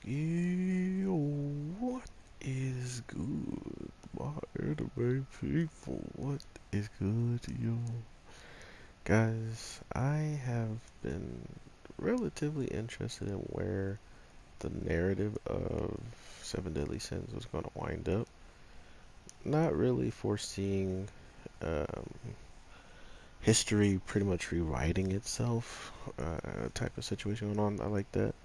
Yo, what is good, my anime people? What is good, yo? Guys, I have been relatively interested in where the narrative of Seven Deadly Sins was going to wind up. Not really foreseeing um, history pretty much rewriting itself type of situation going on. I like that.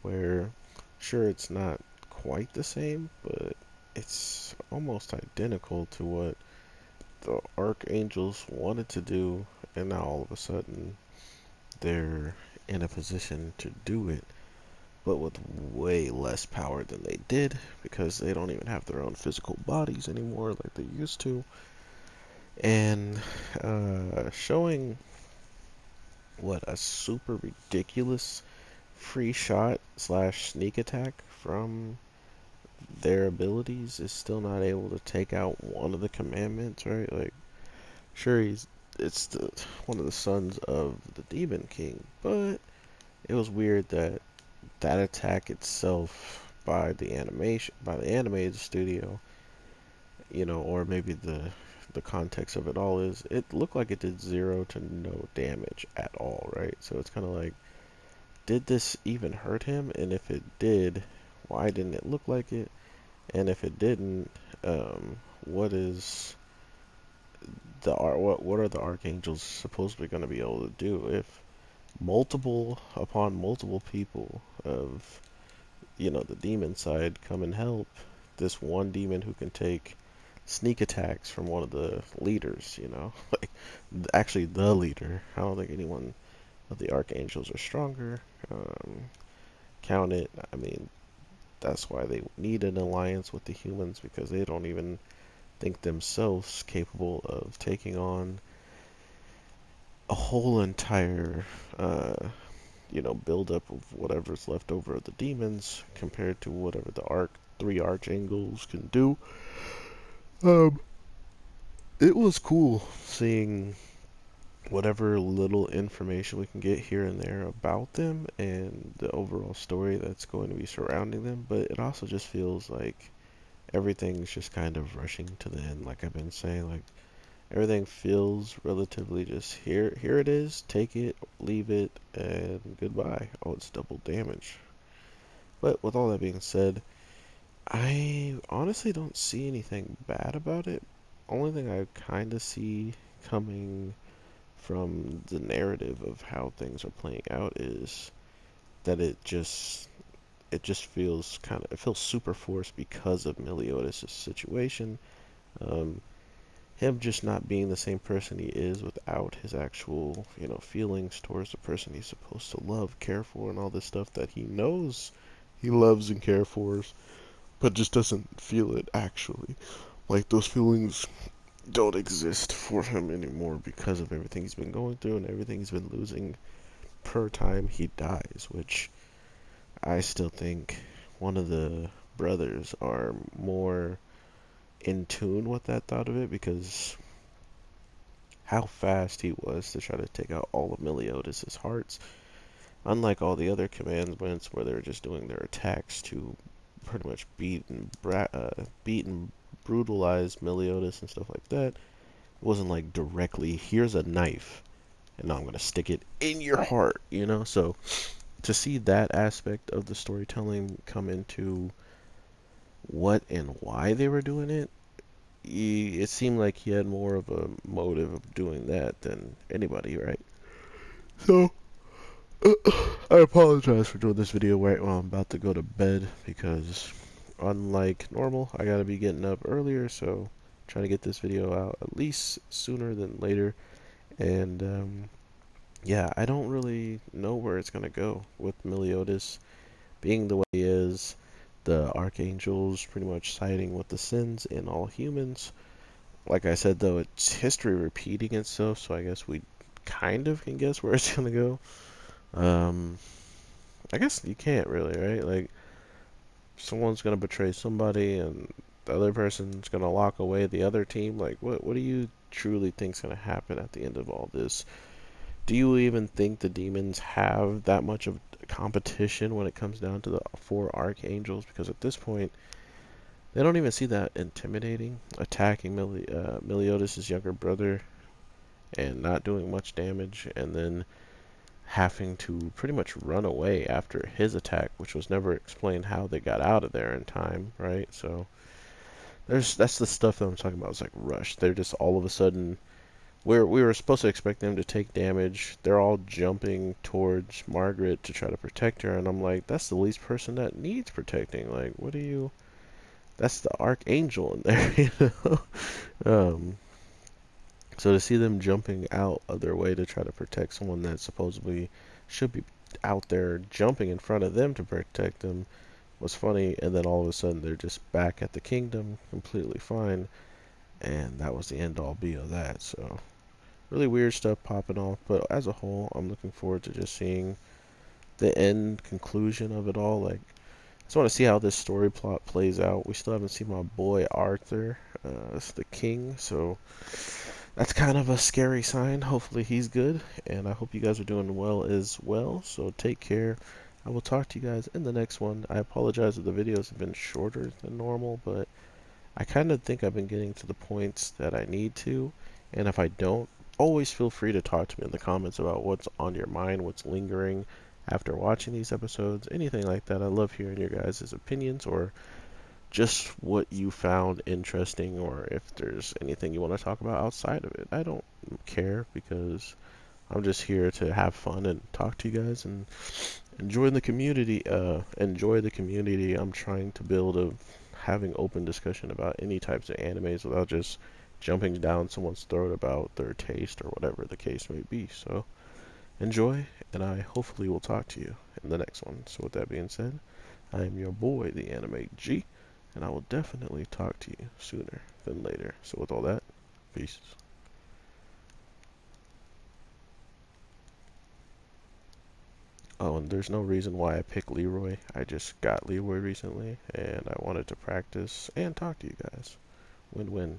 Where sure it's not quite the same, but it's almost identical to what the Archangels wanted to do, and now all of a sudden they're in a position to do it, but with way less power than they did because they don't even have their own physical bodies anymore like they used to. And showing what a super ridiculous free shot slash sneak attack from their abilities is still not able to take out one of the commandments, right? Like, sure, it's the one of the sons of the Demon King, but it was weird that that attack itself by the animated studio, or maybe the context of it all is it looked like it did zero to no damage at all, right? So it's kind of like, did this even hurt him? And if it did, why didn't it look like it? And if it didn't, what is what are the archangels supposedly going to be able to do if multiple upon multiple people of the demon side come and help this one demon who can take sneak attacks from one of the leaders, like actually the leader. I don't think anyone of the archangels are stronger. Um, count it. I mean, that's why they need an alliance with the humans because they don't even think themselves capable of taking on a whole entire, buildup of whatever's left over of the demons compared to whatever the three archangels can do. Um, it was cool seeing whatever little information we can get here and there about them and the overall story that's going to be surrounding them, but it also just feels like everything's just kind of rushing to the end, like I've been saying. Like, everything feels relatively just here it is, take it, leave it, and goodbye. Oh, it's double damage. But with all that being said, I honestly don't see anything bad about it. Only thing I kind of see coming from the narrative of how things are playing out is that it just feels it feels super forced because of Meliodas' situation. Um, him just not being the same person he is without his actual, feelings towards the person he's supposed to love, care for, and all this stuff that he knows he loves and cares for, but just doesn't feel it actually. Like, those feelings don't exist for him anymore because of everything he's been going through and everything he's been losing per time he dies, which I still think one of the brothers are more in tune with that thought of it because how fast he was to try to take out all of Meliodas' hearts. Unlike all the other commandments where they're just doing their attacks to pretty much beat and brutalize Meliodas and stuff like that, it wasn't like directly, here's a knife, and now I'm going to stick it in your heart, So to see that aspect of the storytelling come into what and why they were doing it, it seemed like he had more of a motive of doing that than anybody, right? So, I apologize for doing this video right when I'm about to go to bed because, unlike normal, I gotta be getting up earlier, so trying to get this video out at least sooner than later. And, yeah, I don't really know where it's gonna go with Meliodas being the way he is, the archangels pretty much siding with the sins in all humans. Like I said, though, it's history repeating itself, so I guess we kind of can guess where it's gonna go. Um, I guess you can't really, right? Like, someone's gonna betray somebody, and the other person's gonna lock away the other team. Like, what do you truly think's gonna happen at the end of all this? Do you even think the demons have that much of competition when it comes down to the four archangels, because at this point they don't even see that intimidating. Attacking Meliodas' younger brother and not doing much damage, and then having to pretty much run away after his attack, which was never explained how they got out of there in time, right? So that's the stuff that I'm talking about. It's like rushed. They're just all of a sudden we were supposed to expect them to take damage. They're all jumping towards Margaret to try to protect her, and I'm like, that's the least person that needs protecting. Like, what are you? That's the archangel in there, you know. So to see them jumping out of their way to try to protect someone that supposedly should be out there jumping in front of them to protect them was funny, and then all of a sudden they're just back at the kingdom completely fine, and that was the end all be of that. So really weird stuff popping off, but as a whole, I'm looking forward to just seeing the end conclusion of it all. Like, I just want to see how this story plot plays out. We still haven't seen my boy Arthur, as the king, so that's kind of a scary sign. Hopefully he's good, and I hope you guys are doing well as well. So take care. I will talk to you guys in the next one. I apologize if the videos have been shorter than normal, but I kind of think I've been getting to the points that I need to, and if I don't, always feel free to talk to me in the comments about what's on your mind, what's lingering after watching these episodes, anything like that. I love hearing your guys' opinions, or just what you found interesting, or if there's anything you want to talk about outside of it. I don't care, because I'm just here to have fun and talk to you guys and enjoy the community. Enjoy the community I'm trying to build of having open discussion about any types of animes without just jumping down someone's throat about their taste or whatever the case may be. So enjoy, and I hopefully will talk to you in the next one. So with that being said, I am your boy, the Anime G, and I will definitely talk to you sooner than later. So with all that, peace. Oh, and there's no reason why I picked Leroy. I just got Leroy recently, and I wanted to practice and talk to you guys. Win-win.